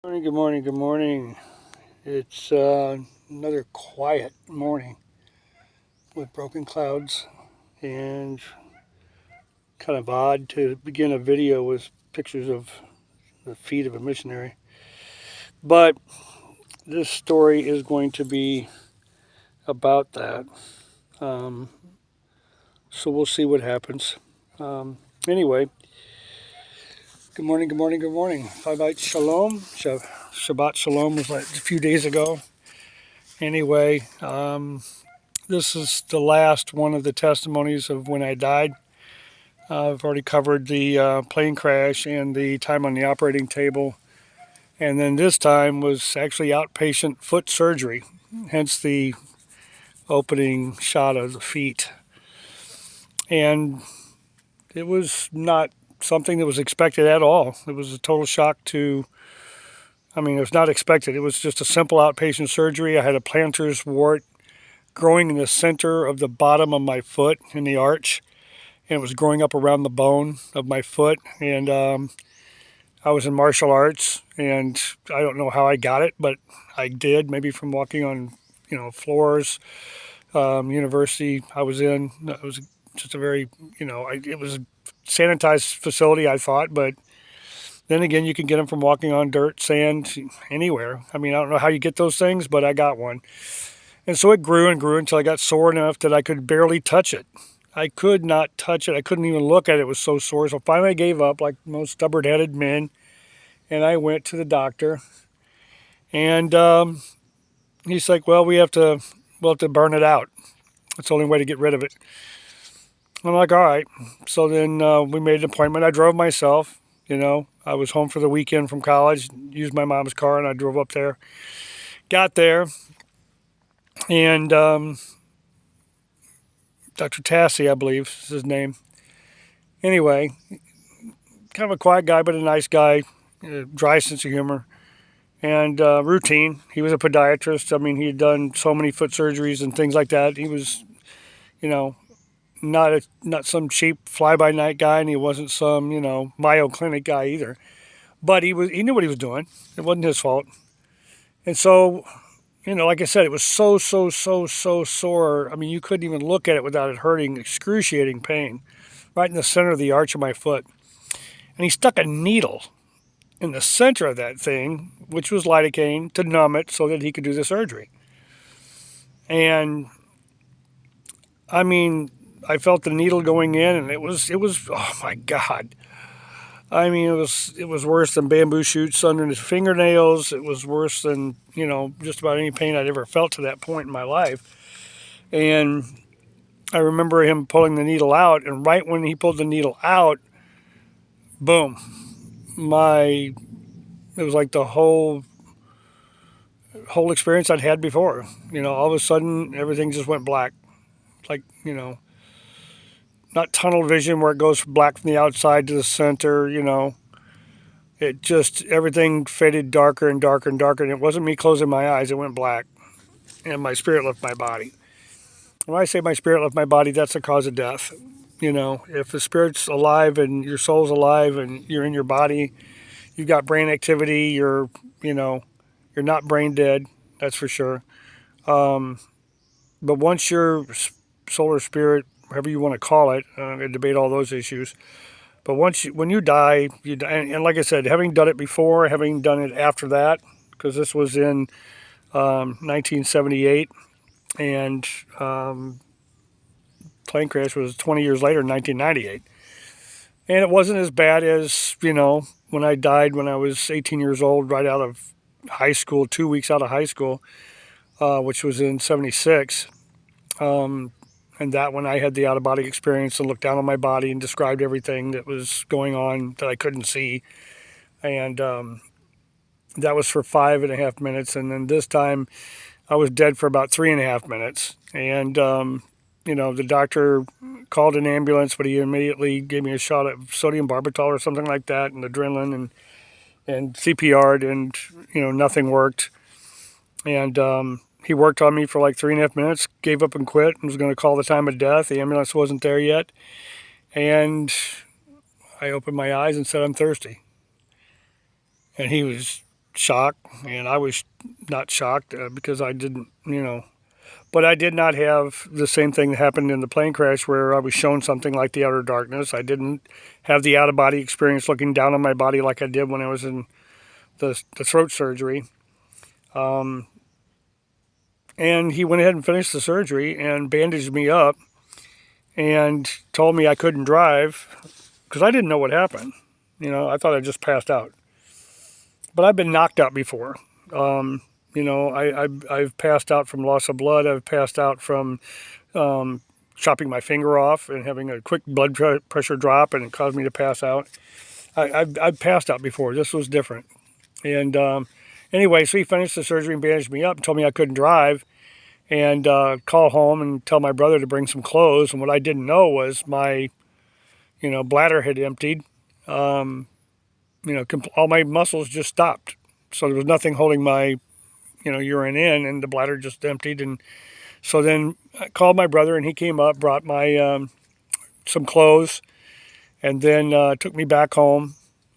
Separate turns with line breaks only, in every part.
Morning, good morning, good morning. It's another quiet morning with broken clouds, and kind of odd to begin a video with pictures of the feet of a missionary. But this story is going to be about that. Um, so we'll see what happens. Anyway, good morning, good morning, good morning. Shabbat Shalom. Shabbat Shalom was like a few days ago. Anyway, this is the last one of the testimonies of when I died. I've already covered the plane crash and the time on the operating table. And then this time was actually outpatient foot surgery, hence the opening shot of the feet. And it was not something that was expected at all. It was a total shock it was not expected. It was just a simple outpatient surgery. I had a plantar's wart growing in the center of the bottom of my foot in the arch. And it was growing up around the bone of my foot. And I was in martial arts, and I don't know how I got it, but I did, maybe from walking on, floors. University I was in, it was just a very, it was a sanitized facility, I thought, but then again, you can get them from walking on dirt, sand, anywhere. I don't know how you get those things, but I got one. And so it grew and grew until I got sore enough that I could barely touch it. I could not touch it. I couldn't even look at it. It was so sore. So finally I gave up, like most stubborn-headed men, and I went to the doctor. And he's like, well, we'll have to burn it out. That's the only way to get rid of it. I'm like, all right. So then we made an appointment. I drove myself. I was home for the weekend from college, used my mom's car, and I drove up there. Got there, and Dr. Tassi, I believe is his name. Anyway, kind of a quiet guy, but a nice guy, dry sense of humor, and routine. He was a podiatrist. He had done so many foot surgeries and things like that. He was, not some cheap fly-by-night guy, and he wasn't some, Mayo Clinic guy either. But he knew what he was doing. It wasn't his fault. And so, like I said, it was so sore. You couldn't even look at it without it hurting, excruciating pain, right in the center of the arch of my foot. And he stuck a needle in the center of that thing, which was lidocaine, to numb it so that he could do the surgery. And I felt the needle going in, and it was oh my God. It was worse than bamboo shoots under his fingernails. It was worse than, just about any pain I'd ever felt to that point in my life. And I remember him pulling the needle out, and right when he pulled the needle out, boom, it was like the whole experience I'd had before. All of a sudden, everything just went black. Like, not tunnel vision where it goes black from the outside to the center, It just, everything faded darker and darker and darker. And it wasn't me closing my eyes, it went black. And my spirit left my body. When I say my spirit left my body, that's the cause of death. If the spirit's alive and your soul's alive and you're in your body, you've got brain activity, you're not brain dead, that's for sure. But once your soul or spirit, however you want to call it, I debate all those issues. But when you die, you die. And like I said, having done it before, having done it after that, because this was in 1978, and plane crash was 20 years later in 1998. And it wasn't as bad as, when I died when I was 18 years old, right out of high school, 2 weeks out of high school, which was in 76. And that when I had the out-of-body experience and looked down on my body and described everything that was going on that I couldn't see. And that was for 5.5 minutes. And then this time I was dead for about 3.5 minutes. And, the doctor called an ambulance, but he immediately gave me a shot of sodium barbital or something like that, and adrenaline and CPR'd, and, nothing worked. And he worked on me for like 3.5 minutes, gave up and quit, and was going to call the time of death. The ambulance wasn't there yet. And I opened my eyes and said, I'm thirsty. And he was shock, and I was not shocked because I didn't, but I did not have the same thing that happened in the plane crash where I was shown something like the outer darkness. I didn't have the out-of-body experience looking down on my body like I did when I was in the throat surgery. And he went ahead and finished the surgery and bandaged me up and told me I couldn't drive because I didn't know what happened. I thought I just passed out. But I've been knocked out before. I've passed out from loss of blood. I've passed out from chopping my finger off and having a quick blood pressure drop, and it caused me to pass out. I've passed out before. This was different. And anyway, so he finished the surgery and bandaged me up and told me I couldn't drive, and call home and tell my brother to bring some clothes. And what I didn't know was my, bladder had emptied. All my muscles just stopped. So there was nothing holding my, urine in, and the bladder just emptied. And so then I called my brother, and he came up, brought my some clothes, and then took me back home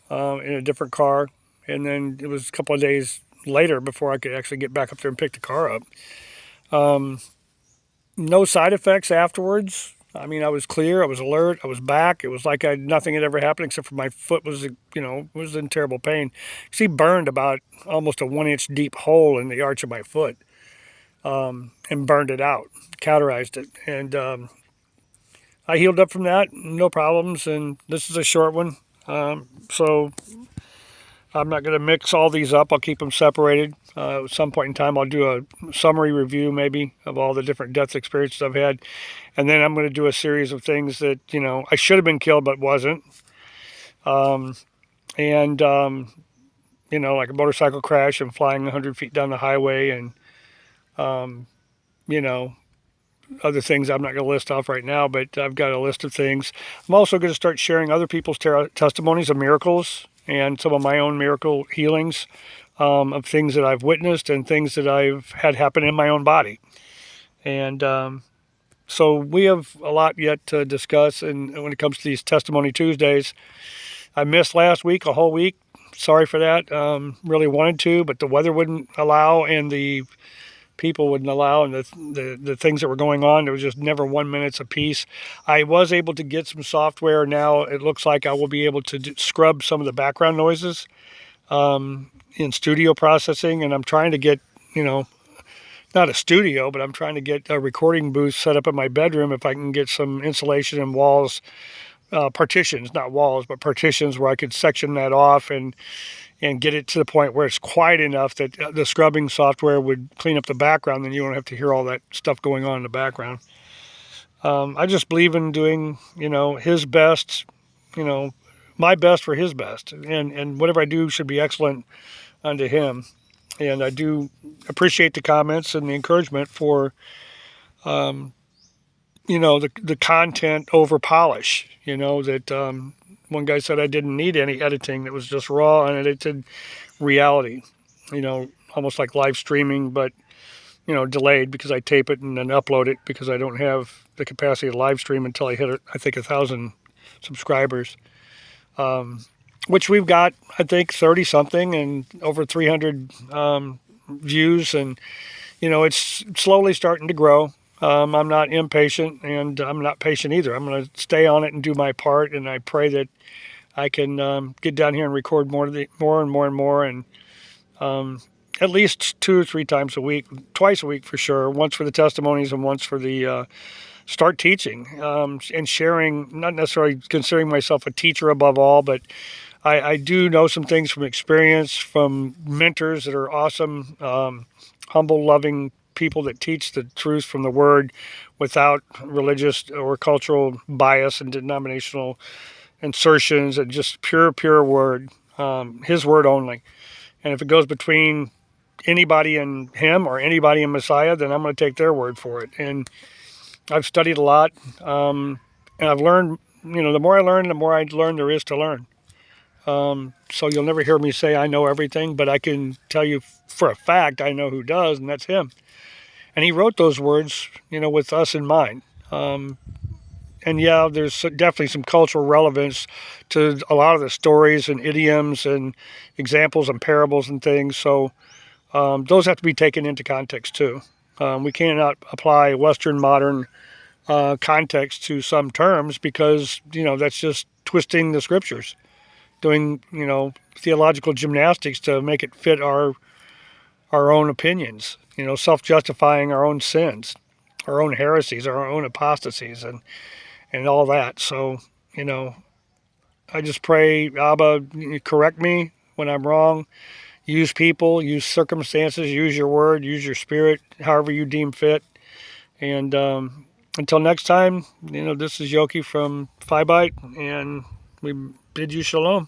in a different car. And then it was a couple of days later before I could actually get back up there and pick the car up. No side effects afterwards. I mean, I was clear, I was alert, I was back. It was like nothing had ever happened except for my foot was, was in terrible pain. See, burned about almost a 1-inch deep hole in the arch of my foot, and burned it out, cauterized it. And I healed up from that, no problems. And this is a short one. So I'm not going to mix all these up. I'll keep them separated. At some point in time, I'll do a summary review maybe of all the different death experiences I've had. And then I'm going to do a series of things that, I should have been killed but wasn't. Like a motorcycle crash and flying 100 feet down the highway, and, other things I'm not going to list off right now, but I've got a list of things. I'm also going to start sharing other people's testimonies of miracles and some of my own miracle healings, of things that I've witnessed and things that I've had happen in my own body. And so we have a lot yet to discuss. And when it comes to these Testimony Tuesdays, I missed last week, a whole week. Sorry for that. Really wanted to, but the weather wouldn't allow, and the people wouldn't allow, and the things that were going on, there was just never 1 minute apiece. I was able to get some software. Now it looks like I will be able to scrub some of the background noises in studio processing, and I'm trying to get, not a studio, but I'm trying to get a recording booth set up in my bedroom if I can get some insulation and walls, partitions, not walls, but partitions where I could section that off and get it to the point where it's quiet enough that the scrubbing software would clean up the background, then you don't have to hear all that stuff going on in the background. I just believe in doing, his best, my best for his best. And whatever I do should be excellent unto him. And I do appreciate the comments and the encouragement for, the content over polish, that one guy said I didn't need any editing, that was just raw and edited reality, almost like live streaming, but, delayed because I tape it and then upload it because I don't have the capacity to live stream until I hit, I think, 1,000 subscribers, which we've got, I think, 30 something and over 300 views. And, it's slowly starting to grow. I'm not impatient, and I'm not patient either. I'm going to stay on it and do my part, and I pray that I can get down here and record more and more, and at least 2 or 3 times a week, twice a week for sure, once for the testimonies and once for the start teaching and sharing, not necessarily considering myself a teacher above all, but I do know some things from experience, from mentors that are awesome, humble, loving people that teach the truth from the Word without religious or cultural bias and denominational insertions, and just pure Word, His Word only. And if it goes between anybody and Him or anybody and Messiah, then I'm going to take their word for it. And I've studied a lot, and I've learned, the more I learn, the more I learn there is to learn. So you'll never hear me say I know everything, but I can tell you for a fact I know who does, and that's Him. And He wrote those words, with us in mind. And And yeah, there's definitely some cultural relevance to a lot of the stories and idioms and examples and parables and things. So those have to be taken into context too. We cannot apply Western modern context to some terms because, that's just twisting the scriptures, doing, theological gymnastics to make it fit our own opinions, self-justifying our own sins, our own heresies, our own apostasies, and all that. So, I just pray, Abba, correct me when I'm wrong. Use people, use circumstances, use your word, use your spirit, however you deem fit. And until next time, this is Yoki from Phi Bite, and we bid you shalom.